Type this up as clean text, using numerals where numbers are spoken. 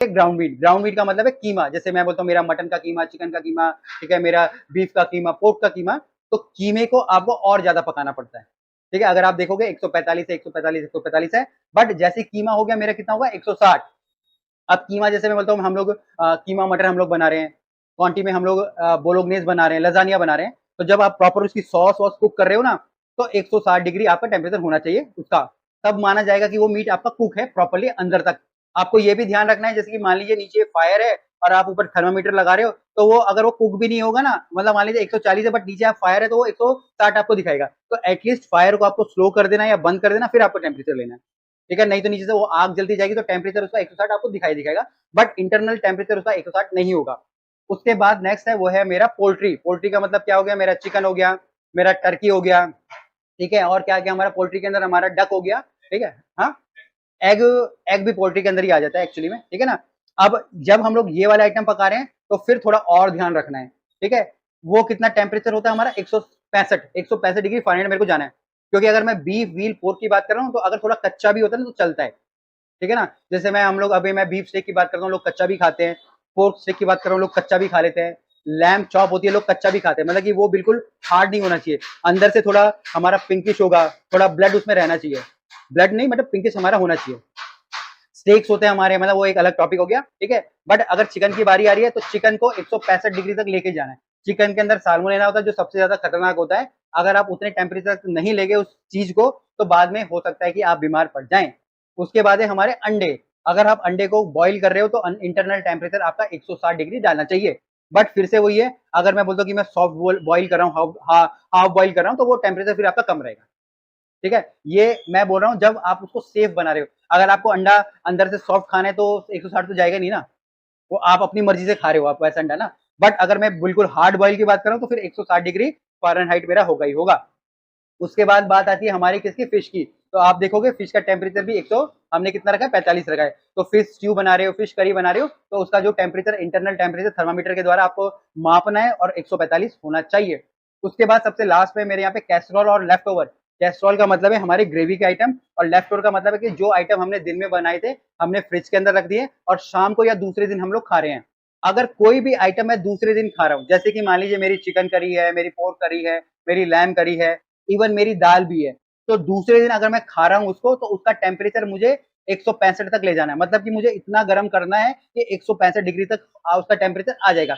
Ground meet का मतलब है कीमा, जैसे मैं बोलता हूँ मेरा मटन का कीमा, चिकन का कीमा, ठीक है, मेरा बीफ का कीमा, पोर्क का कीमा। तो कीमे को आपको और ज्यादा पकाना पड़ता है, ठीक है। अगर आप देखोगे 145 है, 145 है, बट जैसे कीमा हो गया मेरा कितना होगा 160। अब कीमा जैसे मैं बोलता हूँ हम लोग कीमा मटर हम लोग बना रहे हैं, क्वांटी में हम लोग बोलोगनेस बना रहे हैं, लजानिया बना रहे हैं, तो जब आप प्रॉपर उसकी सॉस वॉस कुक कर रहे हो ना, तो 160 डिग्री आपका टेम्परेचर होना चाहिए उसका, तब माना जाएगा कि वो मीट आपका कुक है प्रॉपरली अंदर तक। आपको ये भी ध्यान रखना है, जैसे कि मान लीजिए नीचे फायर है और आप ऊपर थर्मामीटर लगा रहे हो, तो वो अगर वो कुक भी नहीं होगा ना, मतलब मान लीजिए 140 है बट नीचे आप फायर है तो वो 160 आपको दिखाएगा, तो एटलीस्ट फायर को आपको स्लो कर देना या बंद कर देना, फिर आपको टेम्परेचर लेना है, ठीक है। नहीं तो नीचे से वो आग जलती जाएगी तो टेम्परेचर उसका 160 आपको दिखाई दिखाएगा, बट इंटरनल टेम्परेचर उसका 160 नहीं होगा। उसके बाद नेक्स्ट है वो है मेरा पोल्ट्री। पोल्ट्री का मतलब क्या हो गया, मेरा चिकन हो गया, मेरा टर्की हो गया, ठीक है, और क्या क्या हमारा पोल्ट्री के अंदर हमारा डक हो गया, ठीक है। हाँ, एग, एग भी पोल्ट्री के अंदर ही आ जाता है एक्चुअली में, ठीक है ना। अब जब हम लोग ये वाले आइटम पका रहे हैं तो फिर थोड़ा और ध्यान रखना है, ठीक है। वो कितना टेम्परेचर होता है हमारा 165 डिग्री फ़ारेनहाइट मेरे को जाना है, क्योंकि अगर मैं बीफ व्हील पोर्क की बात कर रहा हूँ तो अगर थोड़ा कच्चा भी होता है ना तो चलता है, ठीक है ना। जैसे मैं हम लोग अभी मैं बीफ स्टेक की बात करता हूँ, लोग कच्चा भी खाते हैं, पोर्क स्टेक की बात कर रहा हूँ, लोग कच्चा भी खा लेते हैं, लैम्प चॉप होती है लोग कच्चा भी खाते हैं, मतलब कि वो बिल्कुल हार्ड नहीं होना चाहिए, अंदर से थोड़ा हमारा पिंकिश होगा, थोड़ा ब्लड उसमें रहना चाहिए, ब्लड नहीं मतलब पिंकिश हमारा होना चाहिए। स्टेक्स होते हैं हमारे, मतलब वो एक अलग टॉपिक हो गया, ठीक है। बट अगर चिकन की बारी आ रही है तो चिकन को 165 डिग्री तक लेके जाना है। चिकन के अंदर साल्मोनेला होता है जो सबसे ज्यादा खतरनाक होता है, अगर आप उतने टेम्परेचर तक नहीं लेगे उस चीज को तो बाद में हो सकता है कि आप बीमार पड़ जाएं। उसके बाद है हमारे अंडे। अगर आप अंडे को बॉईल कर रहे हो तो इंटरनल टेम्परेचर आपका 160 डिग्री डालना चाहिए, बट फिर से वही है, अगर मैं बोलता हूँ कि मैं सॉफ्ट बॉईल कर रहा हूँ, हाफ बॉईल कर रहा हूँ, तो वो टेम्परेचर फिर आपका कम रहेगा, ठीक है। ये मैं बोल रहा हूँ जब आप उसको सेफ बना रहे हो, अगर आपको अंडा अंदर से सॉफ्ट खाना है तो 160 तो जाएगा नहीं ना, वो आप अपनी मर्जी से खा रहे हो आप वैसा अंडा ना। बट अगर मैं बिल्कुल हार्ड बॉइल की बात कर रहा हूँ तो फिर 160 डिग्री फ़ारेनहाइट मेरा होगा ही होगा। उसके बाद बात आती है हमारी किसकी, फिश की। तो आप देखोगे फिश का टेम्परेचर भी 100 हमने कितना रखा है 45 रखा है। तो फिश स्ट्यू बना रहे हो, फिश करी बना रहे हो, तो उसका जो टेम्परेचर इंटरनल टेम्परेचर थर्मामीटर के द्वारा आपको मापना है और 145 होना चाहिए। उसके बाद सबसे लास्ट में मेरे यहाँ पे कैसरोल और लेफ्ट ओवर। कैसरोल का मतलब है हमारे ग्रेवी के आइटम, और लेफ्ट ओवर का मतलब है कि जो आइटम हमने दिन में बनाए थे हमने फ्रिज के अंदर रख दिए और शाम को या दूसरे दिन हम लोग खा रहे हैं। अगर कोई भी आइटम मैं दूसरे दिन खा रहा हूँ, जैसे कि मान लीजिए मेरी चिकन करी है, मेरी पोर्क करी है, मेरी लैम करी है, इवन मेरी दाल भी है, तो दूसरे दिन अगर मैं खा रहा हूँ उसको तो उसका टेम्परेचर मुझे 165 तक ले जाना है, मतलब कि मुझे इतना गर्म करना है कि 165 डिग्री तक उसका टेम्परेचर आ जाएगा।